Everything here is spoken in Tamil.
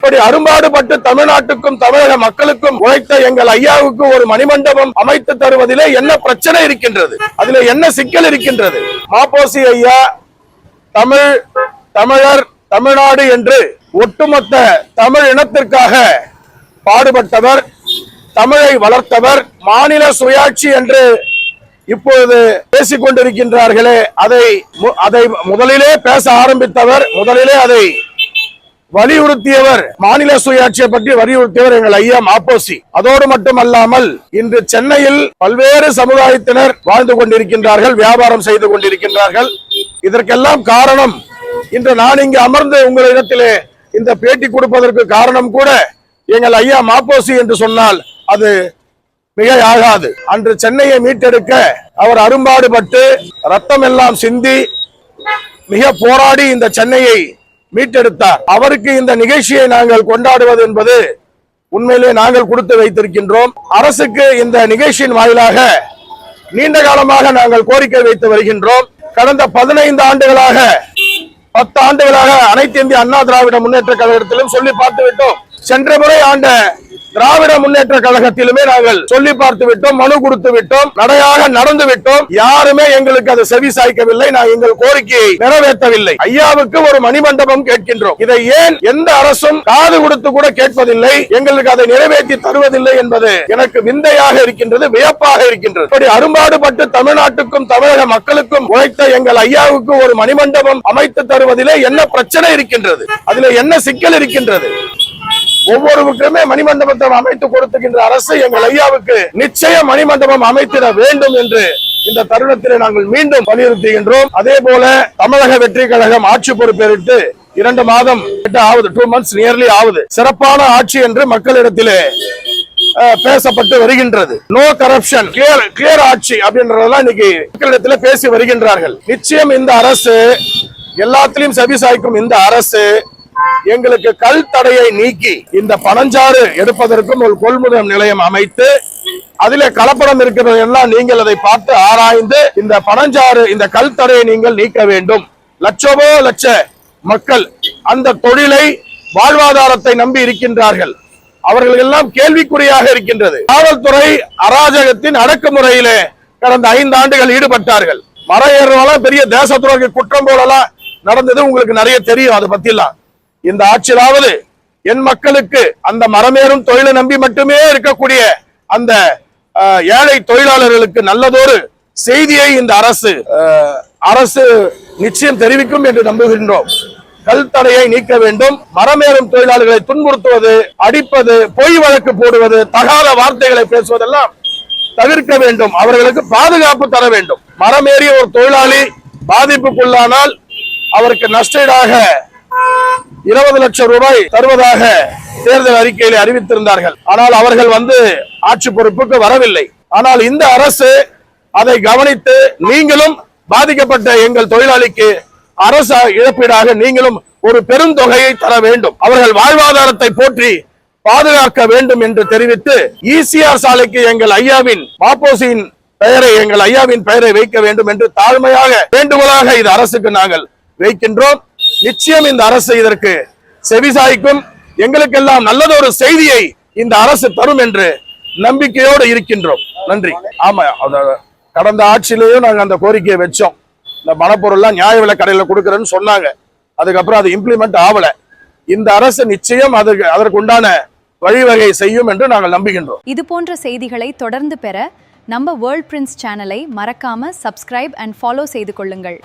இப்படி அரும்பாடுபட்டு தமிழ்நாட்டுக்கும் தமிழக மக்களுக்கும் உழைத்த எங்கள் ஐயாவுக்கு ஒரு மணிமண்டபம் அமைத்து தருவதிலே என்ன பிரச்சனை இருக்கின்றது? அதிலே என்ன சிக்கல் இருக்கின்றது? மாப்போசி ஐயா தமிழர் தமிழ்நாடு என்று ஒட்டுமொத்த தமிழ் இனத்திற்காக பாடுபட்டவர், தமிழை வளர்த்தவர். மாநில சுயாட்சி என்று இப்பொழுது பேசிக் கொண்டிருக்கின்றார்களே, அதை முதலிலே பேச ஆரம்பித்தவர், முதலிலே அதை வலியுறுத்தியவர், மாநில சுயாட்சியை பற்றி வலியுறுத்தியவர் எங்கள் ஐயா மாப்போசி. அதோடு மட்டுமல்லாமல் இன்று சென்னையில் பல்வேறு சமுதாயத்தினர் வாழ்ந்து கொண்டிருக்கின்றார்கள், வியாபாரம் செய்து கொண்டிருக்கின்றார்கள். இதற்கெல்லாம் காரணம், இன்று நான் இங்கு அமர்ந்து உங்களிடத்திலே இந்த பேட்டி கொடுப்பதற்கு காரணம் கூட எங்கள் ஐயா மாப்போசி என்று சொன்னால் அது மிக ஆகாது. அன்று சென்னையை மீட்டெடுக்க அவர் அரும்பாடுபட்டு ரத்தம் எல்லாம் சிந்தி மிக போராடி இந்த சென்னையை மீட்டெடுத்தார். அவருக்கு இந்த நிகழ்ச்சியை நாங்கள் கொண்டாடுவது என்பது உண்மையிலே நாங்கள் கொடுத்து வைத்திருக்கின்றோம். அரசுக்கு இந்த நிகழ்ச்சியின் வாயிலாக நீண்ட காலமாக நாங்கள் கோரிக்கை வைத்து வருகின்றோம். கடந்த 15 ஆண்டுகளாக 10 ஆண்டுகளாக அனைத்து இந்திய அண்ணா திராவிட முன்னேற்ற கழகத்திலும் சொல்லி பார்த்து விட்டோம். சென்ற முறை ஆண்ட திராவிட முன்னேற்ற கழகத்திலுமே நாங்கள் சொல்லி பார்த்து விட்டோம், மனு கொடுத்து விட்டோம், நடையாக நடந்து விட்டோம். யாருமே எங்களுக்கு அதை செவி சாய்க்கவில்லை, நான் எங்கள் கோரிக்கையை நிறைவேற்றவில்லை. ஐயாவுக்கு ஒரு மணிமண்டபம் கேட்கின்றோம். இதை ஏன் எந்த அரசும் காது கொடுத்து கூட கேட்பதில்லை, எங்களுக்கு அதை நிறைவேற்றி தருவதில்லை என்பது எனக்கு விந்தையாக இருக்கின்றது, வியப்பாக இருக்கின்றது. இப்படி அரும்பாடுபட்டு தமிழ்நாட்டுக்கும் தமிழக மக்களுக்கும் உழைத்த எங்கள் ஐயாவுக்கு ஒரு மணிமண்டபம் அமைத்து தருவதிலே என்ன பிரச்சனை இருக்கின்றது? அதிலே என்ன சிக்கல் இருக்கின்றது? ஒவ்வொருவருக்குமே மணிமண்டபத்தை அமைத்து கொடுத்துகின்ற அரசு எங்கள் ஐயாவுக்கு நிச்சயம் மணிமண்டபம் அமைத்திட வேண்டும் என்று இந்த தருணத்திலே நாங்கள் மீண்டும் வலியுறுத்துகின்றோம். அதே போல தமிழக வெற்றி கழகம் ஆட்சி பொறுப்பேற்று 2 மாதம் ஆகுது, 2 months நியர்லி ஆகுது. சிறப்பான ஆட்சி என்று மக்களிடத்திலே பேசப்பட்டு வருகின்றது. நோ கரப்ஷன், கிளியர் ஆட்சி அப்படின்றதெல்லாம் இன்னைக்கு மக்களிடத்திலே பேசி வருகின்றார்கள். நிச்சயம் இந்த அரசு எல்லாத்திலையும் செவிசாய்க்கும் இந்த அரசு எங்களுக்கு கல் தடையை நீக்கி இந்த பனஞ்சாறு எடுப்பதற்கும் ஒரு கொள்முதல் நிலையம் அமைத்து அதிலே கலப்படம் இருக்கிறது எல்லாம் நீங்கள் அதை பார்த்து ஆராய்ந்து இந்த பனஞ்சாறு இந்த கல் தடையை நீங்கள் நீக்க வேண்டும். லட்சமோ லட்ச மக்கள் அந்த தொழிலை வாழ்வாதாரத்தை நம்பி இருக்கின்றார்கள். அவர்கள் எல்லாம் கேள்விக்குறியாக இருக்கின்றது. காவல்துறை அராஜகத்தின் அடக்குமுறையிலே கடந்த 5 ஆண்டுகள் ஈடுபட்டார்கள். மரம் ஏறுவதெல்லாம் பெரிய தேச துரோக குற்றம் போலலாம் நடந்தது, உங்களுக்கு நிறைய தெரியும். அதை பத்திலாம் இந்த ஆட்சியாவது என் மக்களுக்கு அந்த மரமேறும் தொழிலை நம்பி மட்டுமே இருக்கக்கூடிய அந்த ஏழை தொழிலாளர்களுக்கு நல்லதொரு செய்தியை இந்த அரசு நிச்சயம் தெரிவிக்கும் என்று நம்புகின்றோம். கல் தடையை நீக்க வேண்டும். மரமேறும் தொழிலாளர்களை துன்புறுத்துவது, அடிப்பது, பொய் வழக்கு போடுவது, தகாத வார்த்தைகளை பேசுவதெல்லாம் தவிர்க்க வேண்டும். அவர்களுக்கு பாதுகாப்பு தர வேண்டும். மரமேறிய ஒரு தொழிலாளி பாதிப்புக்குள்ளானால் அவருக்கு நஷ்டஈடாக 20 லட்சம் ரூபாய் தருவதாக தேர்தல் அறிக்கையில் அறிவித்திருந்தார்கள். ஆனால் அவர்கள் ஆட்சி பொறுப்புக்கு வரவில்லை. ஆனால் இந்த அரசு அதை கவனித்து நீங்களும் பாதிக்கப்பட்ட எங்கள் தொழிலாளிக்கு அரசு இழப்பீடாக நீங்களும் ஒரு பெருந்தொகையை தர வேண்டும், அவர்கள் வாழ்வாதாரத்தை போற்றி பாதுகாக்க வேண்டும் என்று தெரிவித்து ஈசிஆர் சாலைக்கு எங்கள் ஐயாவின் மாப்போசியின் பெயரை எங்கள் ஐயாவின் பெயரை வைக்க வேண்டும் என்று தாழ்மையாக வேண்டுகோளாக இது அரசுக்கு நாங்கள் வைக்கின்றோம். நிச்சயம் இந்த அரசு இதற்கு செவிசாய்க்கும். எங்களுக்கெல்லாம் நல்லதொரு செய்தியை இந்த அரசு தரும் என்று நம்பிக்கையோடு இருக்கின்றோம். நன்றி. ஆமா, கடந்த ஆட்சியிலேயும் நாங்க அந்த கோரிக்கையை வச்சோம். இந்த மணப்பொருள்லாம் நியாய விலை கடையில கொடுக்கறேன்னு சொன்னாங்க. அதுக்கப்புறம் அது இம்ப்ளிமெண்ட் ஆகல. இந்த அரசு நிச்சயம் அதற்குண்டான வழிவகை செய்யும் என்று நாங்கள் நம்புகின்றோம். இது போன்ற செய்திகளை தொடர்ந்து பெற நம்ம வேர்ல்ட் பிரின்ஸ் சேனலை மறக்காம சப்ஸ்கிரைப் அண்ட் ஃபாலோ செய்து கொள்ளுங்கள்.